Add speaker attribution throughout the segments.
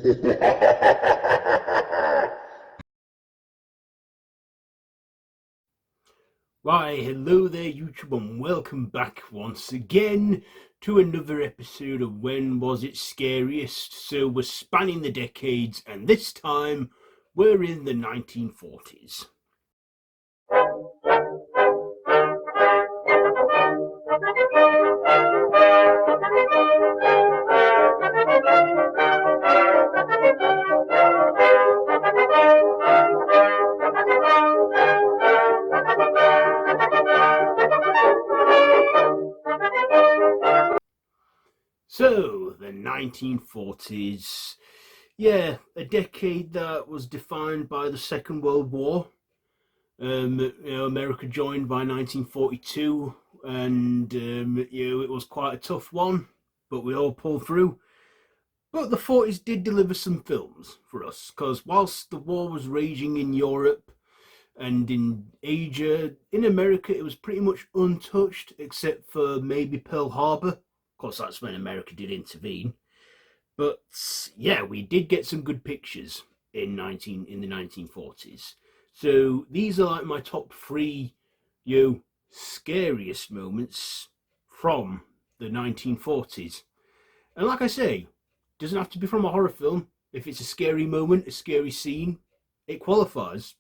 Speaker 1: Why, hello there YouTube and welcome back once again to another episode of When Was It Scariest? So we're spanning the decades and this time we're in the 1940s. So, the 1940s, yeah, a decade that was defined by the Second World War. America joined by 1942, and it was quite a tough one, but we all pulled through. But the 40s did deliver some films for us, because whilst the war was raging in Europe and in Asia, in America it was pretty much untouched, except for maybe Pearl Harbor. Of course, that's when America did intervene. But yeah, we did get some good pictures in the 1940s. So these are like my top three, scariest moments from the 1940s. And like I say, doesn't have to be from a horror film. If it's a scary moment, a scary scene, it qualifies,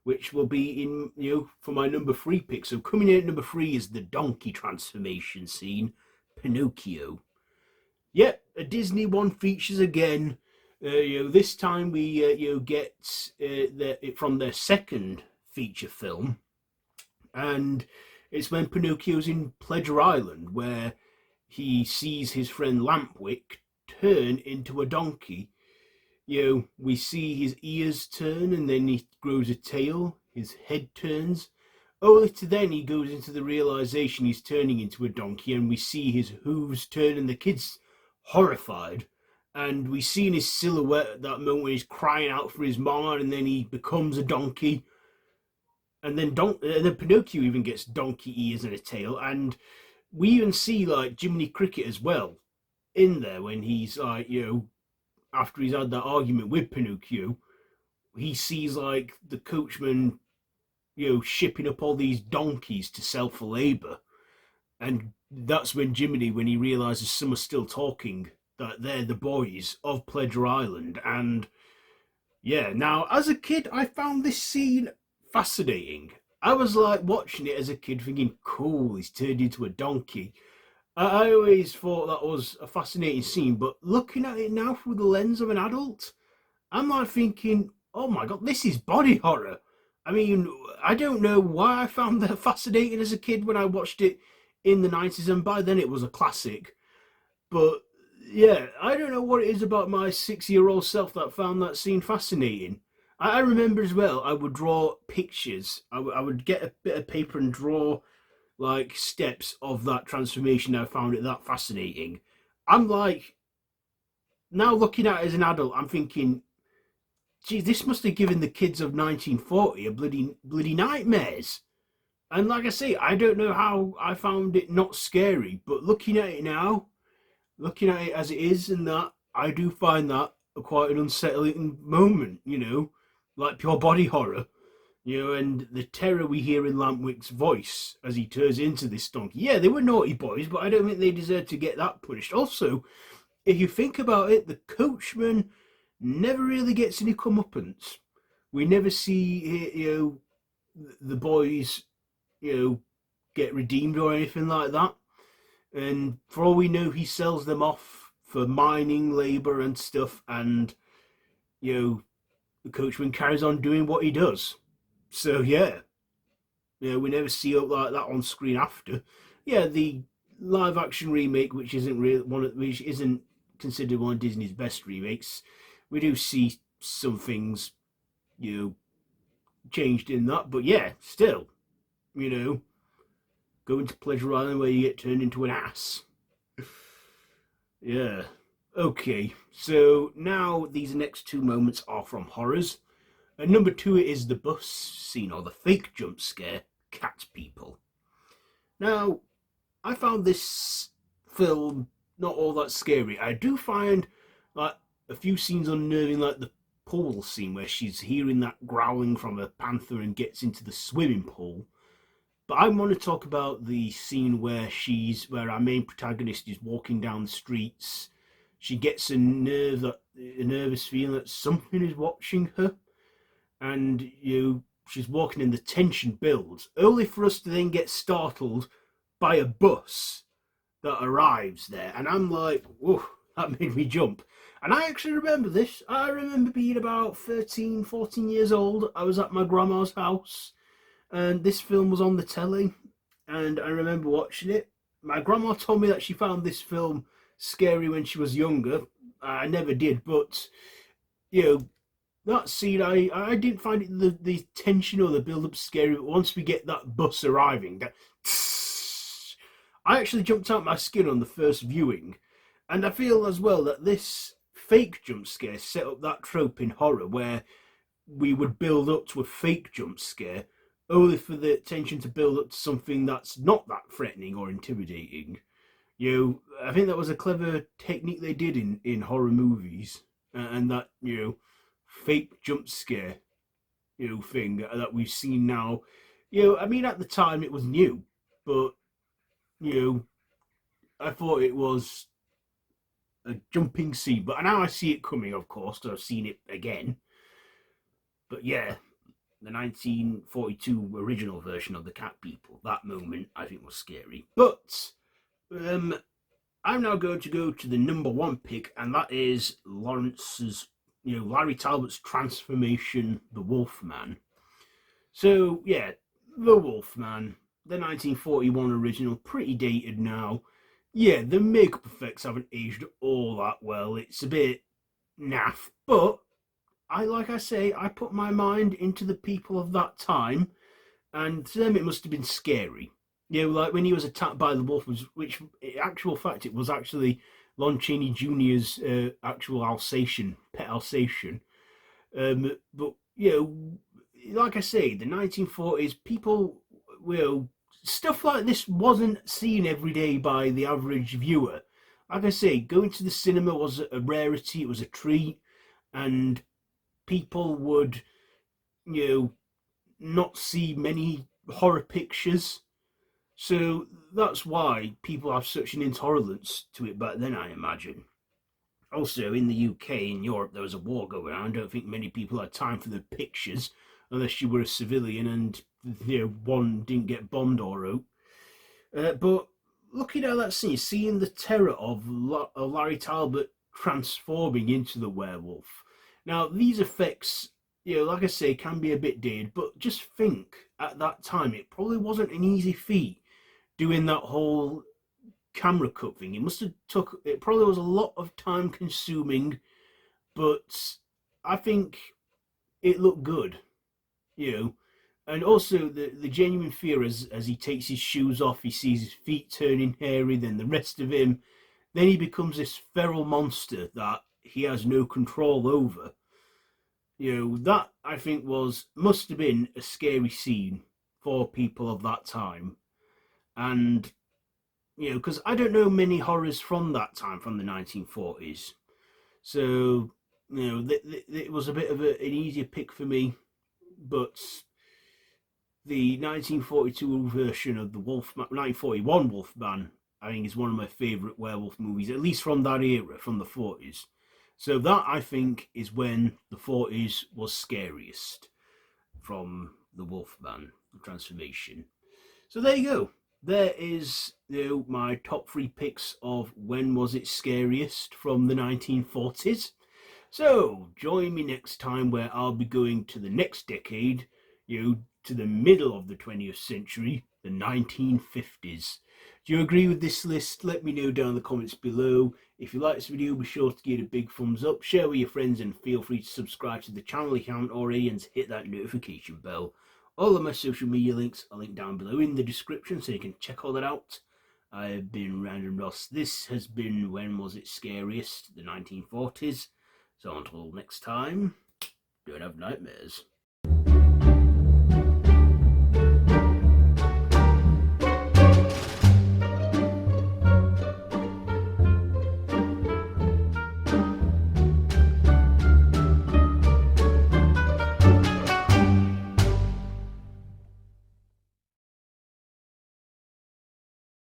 Speaker 1: which will be in, for my number three pick. So coming in at number three is the donkey transformation scene, Pinocchio. Yep, a Disney one features again. This time we get it from their second feature film, and it's when Pinocchio's in Pleasure Island, where he sees his friend Lampwick turn into a donkey. We see his ears turn, and then he grows a tail. His head turns. Only to then he goes into the realization he's turning into a donkey, and we see his hooves turn, and the kid's horrified. And we see in his silhouette at that moment when he's crying out for his mama, and then he becomes a donkey. And then Pinocchio even gets donkey ears and a tail, and we even see like Jiminy Cricket as well in there when he's like, after he's had that argument with Pinocchio, he sees like the coachman, shipping up all these donkeys to sell for labour. And that's when Jiminy, when he realises some are still talking, that they're the boys of Pleasure Island. And yeah, now as a kid, I found this scene fascinating. I was like watching it as a kid thinking, cool, he's turned into a donkey. I always thought that was a fascinating scene, but looking at it now through the lens of an adult, I'm like thinking, oh my god, this is body horror. I mean, I don't know why I found that fascinating as a kid when I watched it in the 90s, and by then it was a classic. But yeah, I don't know what it is about my 6-year-old self that found that scene fascinating. I remember as well, I would draw pictures. I would get a bit of paper and draw like steps of that transformation. I found it that fascinating. I'm like, now looking at it as an adult, I'm thinking, gee, this must have given the kids of 1940 a bloody nightmares. And like I say, I don't know how I found it not scary, but looking at it now, looking at it as it is, and that, I do find that quite an unsettling moment, like pure body horror, and the terror we hear in Lampwick's voice as he turns into this donkey. Yeah, they were naughty boys, but I don't think they deserve to get that punished. Also, if you think about it, the coachman never really gets any comeuppance. We never see, the boys, get redeemed or anything like that. And for all we know, he sells them off for mining labour and stuff, and the coachman carries on doing what he does. So yeah, we never see up like that on screen after. Yeah, the live action remake, which isn't considered one of Disney's best remakes, we do see some things, changed in that. But yeah, still, going to Pleasure Island where you get turned into an ass. Yeah. Okay, so now these next two moments are from horrors. And number two is the bus scene, or the fake jump scare, Cat People. Now, I found this film not all that scary. I do find like a few scenes unnerving, like the pool scene where she's hearing that growling from a panther and gets into the swimming pool. But I want to talk about the scene where our main protagonist is walking down the streets. She gets a nervous feeling that something is watching her, and she's walking and the tension builds, only for us to then get startled by a bus that arrives there. And I'm like, whoa, that made me jump. And I actually remember this. I remember being about 13, 14 years old. I was at my grandma's house and this film was on the telly. And I remember watching it. My grandma told me that she found this film scary when she was younger. I never did, but you know, that scene, I didn't find it the tension or the build up scary. But once we get that bus arriving, I actually jumped out my skin on the first viewing, and I feel as well that this fake jump scare set up that trope in horror where we would build up to a fake jump scare only for the tension to build up to something that's not that threatening or intimidating. I think that was a clever technique they did in horror movies, and that fake jump scare thing that we've seen now. I mean, at the time it was new, but I thought it was a jumping scene, but now I see it coming, of course, because I've seen it again. But yeah, the 1942 original version of the Cat People, that moment I think was scary. But I'm now going to go to the number one pick, and that is Larry Talbot's transformation, the Wolfman. So yeah, the Wolfman, the 1941 original, pretty dated now. Yeah, the makeup effects haven't aged all that well. It's a bit naff, but like I say, I put my mind into the people of that time, and to them it must have been scary. Like when he was attacked by the wolf, which in actual fact it was actually Lon Chaney Jr.'s actual Alsatian, pet Alsatian. But like I say, the 1940s, people, stuff like this wasn't seen every day by the average viewer. Like I say, going to the cinema was a rarity, it was a treat, and people would, not see many horror pictures. So that's why people have such an intolerance to it back then, I imagine. Also, in the UK, in Europe, there was a war going on. I don't think many people had time for the pictures, unless you were a civilian and one didn't get bombed or out. But looking at that scene, seeing the terror of Larry Talbot transforming into the werewolf. Now, these effects, like I say, can be a bit dated, but just think at that time, it probably wasn't an easy feat doing that whole camera cut thing. It probably was a lot of time consuming, but I think it looked good, and also the genuine fear as he takes his shoes off, he sees his feet turning hairy, then the rest of him, then he becomes this feral monster that he has no control over. That I think must have been a scary scene for people of that time. And because I don't know many horrors from that time, from the 1940s. So, it was a bit of an easier pick for me. But the 1942 version of the 1941 Wolfman, I think is one of my favourite werewolf movies, at least from that era, from the 40s. So that, I think, is when the 40s was scariest, from the Wolfman transformation. So there you go. There is my top three picks of when was it scariest from the 1940s. So join me next time where I'll be going to the next decade, to the middle of the 20th century, the 1950s. Do you agree with this list? Let me know down in the comments below. If you like this video, be sure to give it a big thumbs up, share with your friends, and feel free to subscribe to the channel if you haven't already, and to hit that notification bell. All of my social media links are linked down below in the description, so you can check all that out. I have been Random Ross. This has been When Was It Scariest, the 1940s. So until next time, don't have nightmares.